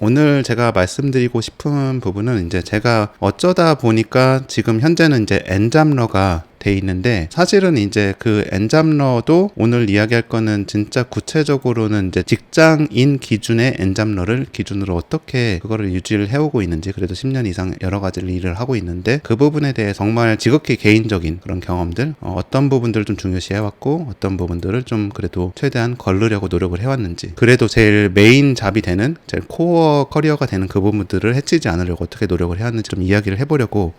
오늘 제가 말씀드리고 싶은 부분은 이제 제가 어쩌다 보니까 지금 현재는 이제 엔잡러가 돼 있는데, 사실은 이제 그 엔잡러도 오늘 이야기할 거는 진짜 구체적으로는 이제 직장인 기준의 엔잡러를 기준으로 어떻게 그거를 유지를 해오고 있는지, 그래도 10년 이상 여러 가지를 일을 하고 있는데 그 부분에 대해 정말 지극히 개인적인 그런 경험들, 어떤 부분들을 좀 중요시 해왔고 어떤 부분들을 좀 그래도 최대한 걸르려고 노력을 해왔는지, 그래도 제일 메인 잡이 되는 제일 코어 커리어가 되는 그 부분들을 해치지 않으려고 어떻게 노력을 해왔는지 좀 이야기를 해보려고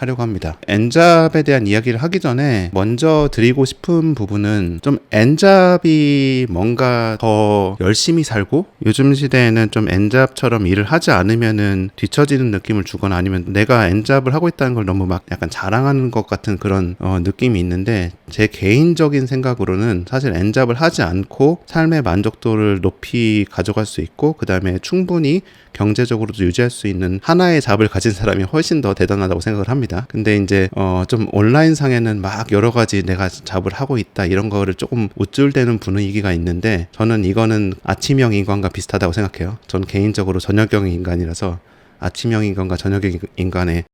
하려고 합니다. 엔잡에 대한 이야기를 하기 전에 먼저 드리고 싶은 부분은, 좀 엔잡이 뭔가 더 열심히 살고 요즘 시대에는 좀 엔잡처럼 일을 하지 않으면은 뒤처지는 느낌을 주거나 아니면 내가 엔잡을 하고 있다는 걸 너무 막 약간 자랑하는 것 같은 그런 느낌이 있는데, 제 개인적인 생각으로는 사실 엔잡을 하지 않고 삶의 만족도를 높이 가져갈 수 있고, 그 다음에 충분히 경제적으로도 유지할 수 있는 하나의 잡을 가진 사람이 훨씬 더 대단하다고 생각을 합니다. 근데 이제 좀 온라인 상에는 막 여러 가지 내가 잡을 하고 있다 이런 거를 조금 우쭐대는 분위기가 있는데, 저는 이거는 아침형 인간과 비슷하다고 생각해요. 저는 개인적으로 저녁형 인간이라서 아침형 인간과 저녁형 인간의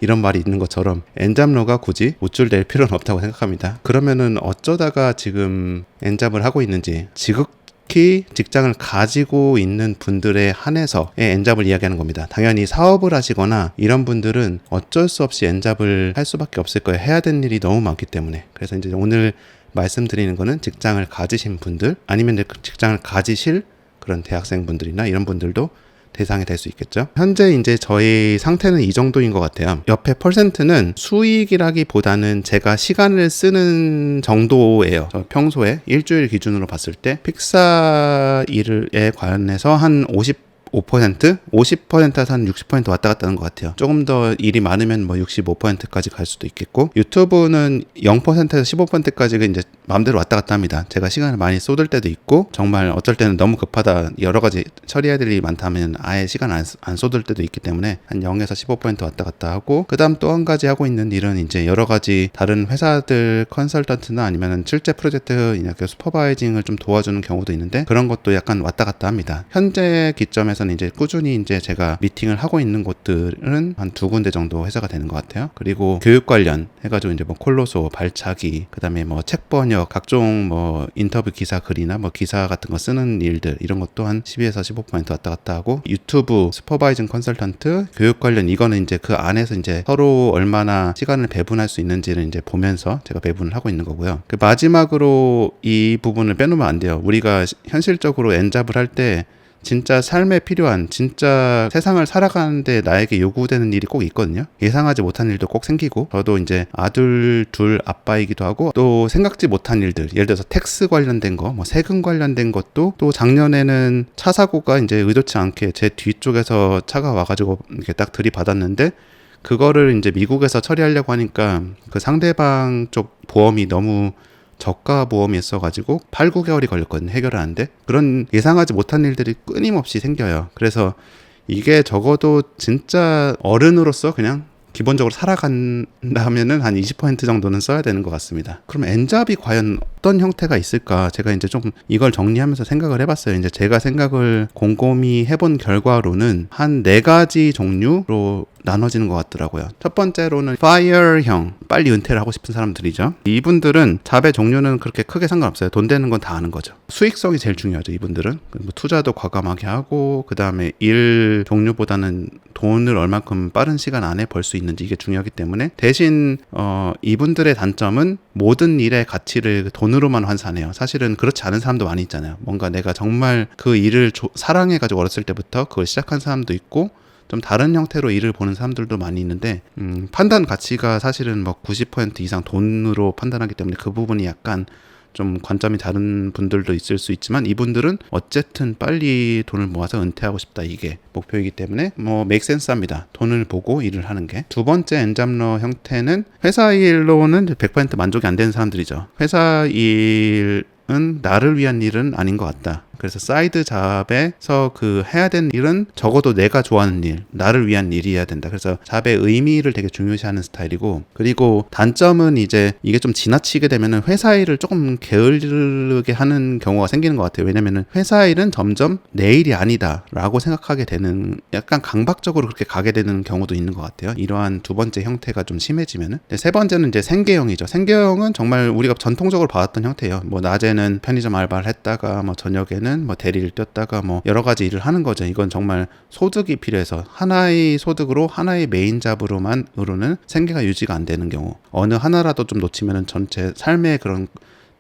이런 말이 있는 것처럼 엔잡러가 굳이 우쭐댈 필요는 없다고 생각합니다. 그러면은 어쩌다가 지금 엔잡을 하고 있는지, 특히 직장을 가지고 있는 분들에 한해서의 엔잡을 이야기하는 겁니다. 당연히 사업을 하시거나 이런 분들은 어쩔 수 없이 엔잡을 할 수밖에 없을 거예요. 해야 되는 일이 너무 많기 때문에. 그래서 이제 오늘 말씀드리는 거는 직장을 가지신 분들, 아니면 직장을 가지실 그런 대학생분들이나 이런 분들도 대상이 될 수 있겠죠. 현재 이제 저희 상태는 이 정도인 것 같아요. 옆에 퍼센트는 수익이라기보다는 제가 시간을 쓰는 정도예요. 평소에 일주일 기준으로 봤을 때 픽사 일에 관해서 한 50%에서 한 60% 왔다 갔다 하는 것 같아요. 조금 더 일이 많으면 뭐 65%까지 갈 수도 있겠고, 유튜브는 0%에서 15%까지 이제 마음대로 왔다 갔다 합니다. 제가 시간을 많이 쏟을 때도 있고, 정말 어떨 때는 너무 급하다, 여러 가지 처리해야 될 일이 많다면 아예 시간 안 쏟을 때도 있기 때문에 한 0에서 15% 왔다 갔다 하고, 그 다음 또 한 가지 하고 있는 일은 이제 여러 가지 다른 회사들 컨설턴트나 아니면 실제 프로젝트 이렇게 슈퍼바이징을 좀 도와주는 경우도 있는데, 그런 것도 약간 왔다 갔다 합니다. 현재 기점에서 이제 꾸준히 이제 제가 미팅을 하고 있는 곳들은 한 2군데 정도 회사가 되는 것 같아요. 그리고 교육 관련 해가지고 이제 뭐 콜로소, 발차기, 그 다음에 뭐 책 번역, 각종 뭐 인터뷰 기사 글이나 뭐 기사 같은 거 쓰는 일들, 이런 것도 한 12에서 15% 왔다 갔다 하고, 유튜브, 슈퍼바이징 컨설턴트, 교육 관련, 이거는 이제 그 안에서 이제 서로 얼마나 시간을 배분할 수 있는지를 이제 보면서 제가 배분을 하고 있는 거고요. 그 마지막으로 이 부분을 빼놓으면 안 돼요. 우리가 현실적으로 엔잡을 할 때 진짜 삶에 필요한, 진짜 세상을 살아가는데 나에게 요구되는 일이 꼭 있거든요. 예상하지 못한 일도 꼭 생기고, 저도 이제 아들 둘 아빠이기도 하고, 또 생각지 못한 일들, 예를 들어서 텍스 관련된 거, 뭐 세금 관련된 것도, 또 작년에는 차 사고가 이제 의도치 않게 제 뒤쪽에서 차가 와가지고 이렇게 딱 들이받았는데, 그거를 이제 미국에서 처리하려고 하니까 그 상대방 쪽 보험이 너무 저가 보험이었어가지고 8, 9개월이 걸렸거든요. 해결하는데. 그런 예상하지 못한 일들이 끊임없이 생겨요. 그래서 이게 적어도 진짜 어른으로서 그냥 기본적으로 살아간다면은 한 20% 정도는 써야 되는 것 같습니다. 그럼 엔잡이 과연 어떤 형태가 있을까? 제가 이제 좀 이걸 정리하면서 생각을 해봤어요. 이제 제가 생각을 곰곰이 해본 결과로는 한 4가지 종류로 나눠지는 것 같더라고요. 첫 번째로는 FIRE형, 빨리 은퇴를 하고 싶은 사람들이죠. 이분들은 잡의 종류는 그렇게 크게 상관없어요. 돈 되는 건 다 아는 거죠. 수익성이 제일 중요하죠. 이분들은 뭐 투자도 과감하게 하고, 그 다음에 일 종류보다는 돈을 얼만큼 빠른 시간 안에 벌 수 있는지, 이게 중요하기 때문에, 대신 이분들의 단점은 모든 일의 가치를 돈으로만 환산해요. 사실은 그렇지 않은 사람도 많이 있잖아요. 뭔가 내가 정말 그 일을 사랑해가지고 어렸을 때부터 그걸 시작한 사람도 있고, 좀 다른 형태로 일을 보는 사람들도 많이 있는데, 판단 가치가 사실은 뭐 90% 이상 돈으로 판단하기 때문에 그 부분이 약간 좀 관점이 다른 분들도 있을 수 있지만, 이분들은 어쨌든 빨리 돈을 모아서 은퇴하고 싶다, 이게 목표이기 때문에 뭐 make sense 합니다. 돈을 보고 일을 하는 게. 두 번째 엔잡러 형태는 회사 일로는 100% 만족이 안 되는 사람들이죠. 회사 일은 나를 위한 일은 아닌 것 같다. 그래서 사이드 잡에서 그 해야 되는 일은 적어도 내가 좋아하는 일, 나를 위한 일이어야 된다. 그래서 잡의 의미를 되게 중요시하는 스타일이고, 그리고 단점은 이제 이게 좀 지나치게 되면은 회사 일을 조금 게으르게 하는 경우가 생기는 것 같아요. 왜냐면은 회사 일은 점점 내 일이 아니다라고 생각하게 되는, 약간 강박적으로 그렇게 가게 되는 경우도 있는 것 같아요. 이러한 두 번째 형태가 좀 심해지면은. 세 번째는 이제 생계형이죠. 생계형은 정말 우리가 전통적으로 봐왔던 형태예요. 뭐 낮에는 편의점 알바를 했다가 뭐 저녁에는 뭐 대리를 뛰었다가 뭐 여러 가지 일을 하는 거죠. 이건 정말 소득이 필요해서 하나의 소득으로 하나의 메인 잡으로는 생계가 유지가 안 되는 경우, 어느 하나라도 좀 놓치면은 전체 삶의 그런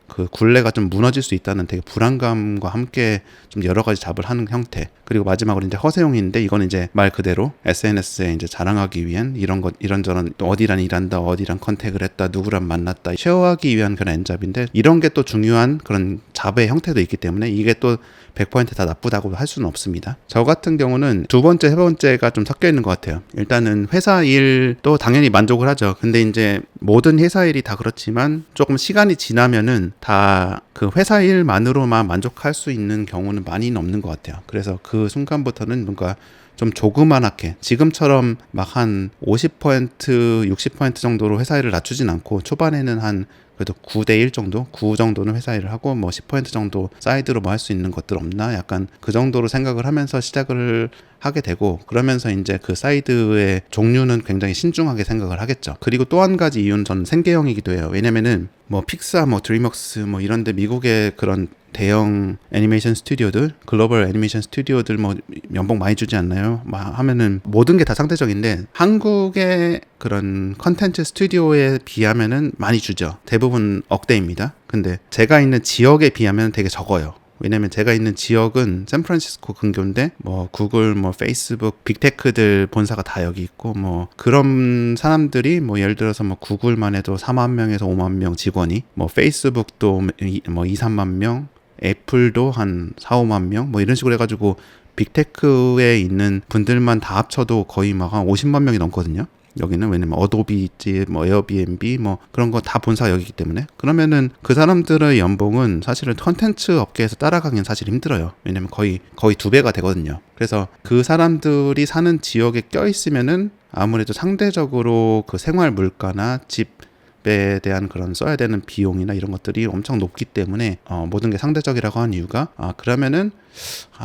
그 굴레가 좀 무너질 수 있다는 되게 불안감과 함께 좀 여러 가지 잡을 하는 형태. 그리고 마지막으로 이제 허세용인데, 이건 이제 말 그대로 SNS에 이제 자랑하기 위한 이런저런 어디랑 일한다, 어디랑 컨택을 했다, 누구랑 만났다, 쉐어하기 위한 그런 엔잡인데, 이런 게 또 중요한 그런 잡의 형태도 있기 때문에 이게 또 100%다 나쁘다고 할 수는 없습니다. 저 같은 경우는 두 번째, 세 번째가 좀 섞여 있는 것 같아요. 일단은 회사 일도 당연히 만족을 하죠. 근데 이제 모든 회사 일이 다 그렇지만 조금 시간이 지나면은 다 그 회사 일만으로만 만족할 수 있는 경우는 많이는 없는 것 같아요. 그래서 그 순간부터는 뭔가 좀 조그만하게, 지금처럼 막 한 50%, 60% 정도로 회사 일을 낮추진 않고, 초반에는 한 그래도 9대 1 정도, 9 정도는 회사 일을 하고 뭐 10% 정도 사이드로 뭐 할 수 있는 것들 없나, 약간 그 정도로 생각을 하면서 시작을 하게 되고, 그러면서 이제 그 사이드의 종류는 굉장히 신중하게 생각을 하겠죠. 그리고 또 한 가지 이유는 저는 생계형이기도 해요. 왜냐면은 뭐 픽사, 뭐 드림웍스, 뭐 이런데 미국의 그런 대형 애니메이션 스튜디오들, 글로벌 애니메이션 스튜디오들 뭐 연봉 많이 주지 않나요? 막 하면은 모든 게 다 상대적인데, 한국의 그런 컨텐츠 스튜디오에 비하면은 많이 주죠. 대부분 억대입니다. 근데 제가 있는 지역에 비하면 되게 적어요. 왜냐면 제가 있는 지역은 샌프란시스코 근교인데, 뭐 구글, 뭐 페이스북, 빅테크들 본사가 다 여기 있고, 뭐 그런 사람들이 뭐 예를 들어서 뭐 구글만 해도 4만 명에서 5만 명 직원이, 뭐 페이스북도 뭐 2, 3만 명, 애플도 한 4, 5만 명, 뭐 이런 식으로 해가지고 빅테크에 있는 분들만 다 합쳐도 거의 막 한 50만 명이 넘거든요. 여기는. 왜냐면 어도비 있지, 뭐 에어비앤비, 뭐 그런 거 다 본사가 여기기 때문에. 그러면은 그 사람들의 연봉은 사실은 컨텐츠 업계에서 따라가기는 사실 힘들어요. 왜냐면 거의 2배가 되거든요. 그래서 그 사람들이 사는 지역에 껴있으면은 아무래도 상대적으로 그 생활 물가나 집에 대한 그런 써야 되는 비용이나 이런 것들이 엄청 높기 때문에 모든 게 상대적이라고 하는 이유가, 그러면은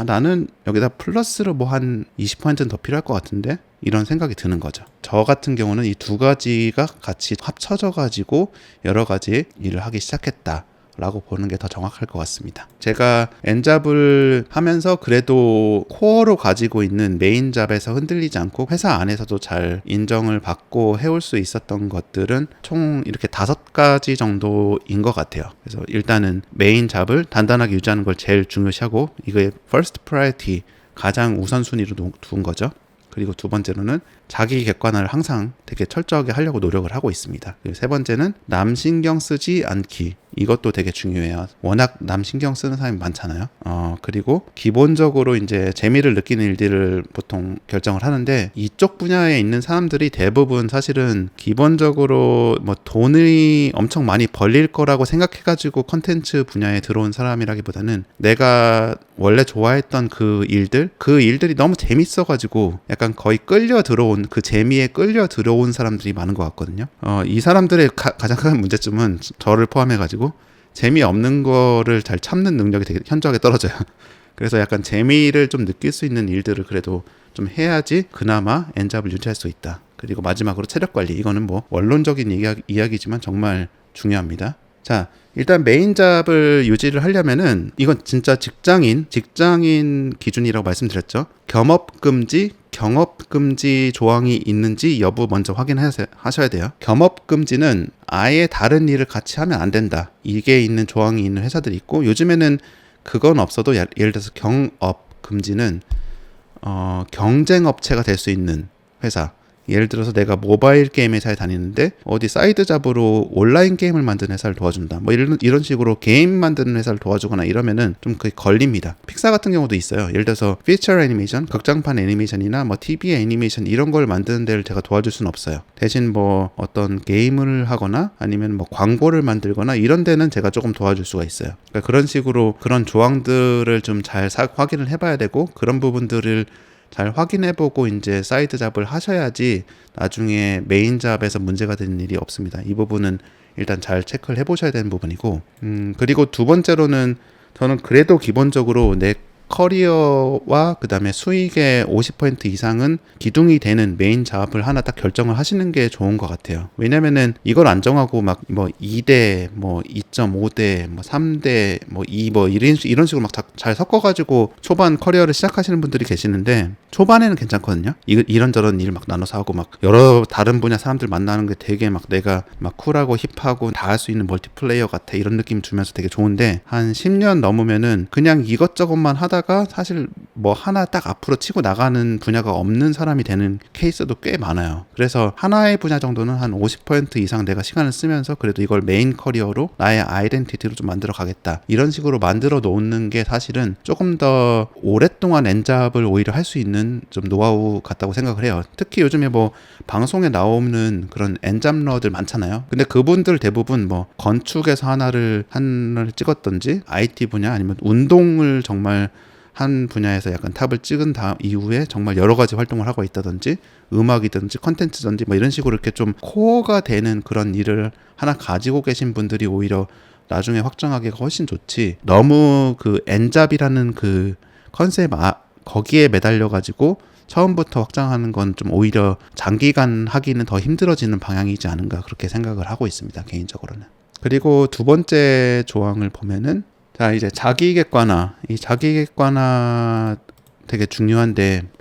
나는 여기다 플러스로 뭐 한 20%는 더 필요할 것 같은데, 이런 생각이 드는 거죠. 저 같은 경우는 이 두 가지가 같이 합쳐져 가지고 여러 가지 일을 하기 시작했다 라고 보는 게 더 정확할 것 같습니다. 제가 엔잡을 하면서 그래도 코어로 가지고 있는 메인 잡에서 흔들리지 않고 회사 안에서도 잘 인정을 받고 해올 수 있었던 것들은 총 이렇게 5가지 정도인 것 같아요. 그래서 일단은 메인 잡을 단단하게 유지하는 걸 제일 중요시하고, 이거의 first priority, 가장 우선순위로 둔 거죠. 그리고 두 번째로는 자기 객관화를 항상 되게 철저하게 하려고 노력을 하고 있습니다. 그리고 세 번째는 남 신경 쓰지 않기. 이것도 되게 중요해요. 워낙 남 신경 쓰는 사람이 많잖아요. 그리고 기본적으로 이제 재미를 느끼는 일들을 보통 결정을 하는데, 이쪽 분야에 있는 사람들이 대부분 사실은 기본적으로 뭐 돈이 엄청 많이 벌릴 거라고 생각해가지고 컨텐츠 분야에 들어온 사람이라기보다는, 내가 원래 좋아했던 그 일들이 너무 재밌어가지고 약간 거의 끌려 들어온, 그 재미에 끌려 들어온 사람들이 많은 것 같거든요. 이 사람들의 가장 큰 문제점은, 저를 포함해가지고 재미없는 거를 잘 참는 능력이 되게 현저하게 떨어져요. 그래서 약간 재미를 좀 느낄 수 있는 일들을 그래도 좀 해야지 그나마 엔잡을 유지할 수 있다. 그리고 마지막으로 체력 관리. 이거는 뭐 원론적인 이야기지만 정말 중요합니다. 자, 일단 메인 잡을 유지를 하려면은, 이건 진짜 직장인 기준이라고 말씀드렸죠. 경업금지 조항이 있는지 여부 먼저 확인하셔야 돼요. 경업금지는 아예 다른 일을 같이 하면 안 된다, 이게 있는 조항이 있는 회사들이 있고, 요즘에는 그건 없어도 예를 들어서 경업금지는 경쟁업체가 될 수 있는 회사, 예를 들어서 내가 모바일 게임 회사에 다니는데 어디 사이드 잡으로 온라인 게임을 만드는 회사를 도와준다. 뭐 이런 식으로 게임 만드는 회사를 도와주거나 이러면은 좀 그게 걸립니다. 픽사 같은 경우도 있어요. 예를 들어서 피처 애니메이션, 극장판 애니메이션이나 뭐 TV 애니메이션 이런 걸 만드는 데를 제가 도와줄 수는 없어요. 대신 뭐 어떤 게임을 하거나 아니면 뭐 광고를 만들거나 이런 데는 제가 조금 도와줄 수가 있어요. 그러니까 그런 식으로 그런 조항들을 좀 잘 확인을 해봐야 되고 그런 부분들을 잘 확인해보고 이제 사이드 잡을 하셔야지 나중에 메인 잡에서 문제가 되는 일이 없습니다. 이 부분은 일단 잘 체크를 해보셔야 되는 부분이고, 그리고 두 번째로는 저는 그래도 기본적으로 내 커리어와 그 다음에 수익의 50% 이상은 기둥이 되는 메인 작업을 하나 딱 결정을 하시는 게 좋은 것 같아요. 왜냐면은 이걸 안 정하고 막 뭐 2대 뭐 2.5대 뭐 3대 뭐 2 뭐 이런 식으로 막 잘 섞어가지고 초반 커리어를 시작하시는 분들이 계시는데 초반에는 괜찮거든요. 이런저런 일 막 나눠서 하고 막 여러 다른 분야 사람들 만나는 게 되게 막 내가 막 쿨하고 힙하고 다 할 수 있는 멀티플레이어 같아 이런 느낌 주면서 되게 좋은데 한 10년 넘으면은 그냥 이것저것만 하다가 사실 뭐 하나 딱 앞으로 치고 나가는 분야가 없는 사람이 되는 케이스도 꽤 많아요. 그래서 하나의 분야 정도는 한 50% 이상 내가 시간을 쓰면서 그래도 이걸 메인 커리어로 나의 아이덴티티로 좀 만들어 가겠다. 이런 식으로 만들어 놓는 게 사실은 조금 더 오랫동안 엔잡을 오히려 할 수 있는 좀 노하우 같다고 생각을 해요. 특히 요즘에 뭐 방송에 나오는 그런 엔잡러들 많잖아요. 근데 그분들 대부분 뭐 건축에서 하나를 찍었던지 IT 분야 아니면 운동을 정말 한 분야에서 약간 탑을 찍은 다음 이후에 정말 여러 가지 활동을 하고 있다든지 음악이든지 컨텐츠든지 뭐 이런 식으로 이렇게 좀 코어가 되는 그런 일을 하나 가지고 계신 분들이 오히려 나중에 확장하기가 훨씬 좋지. 너무 그 엔잡이라는 그 컨셉 거기에 매달려 가지고 처음부터 확장하는 건 좀 오히려 장기간 하기는 더 힘들어지는 방향이지 않은가 그렇게 생각을 하고 있습니다. 개인적으로는. 그리고 두 번째 조항을 보면은 자 이제 자기객관화. 이 자기객관화 되게 중요한데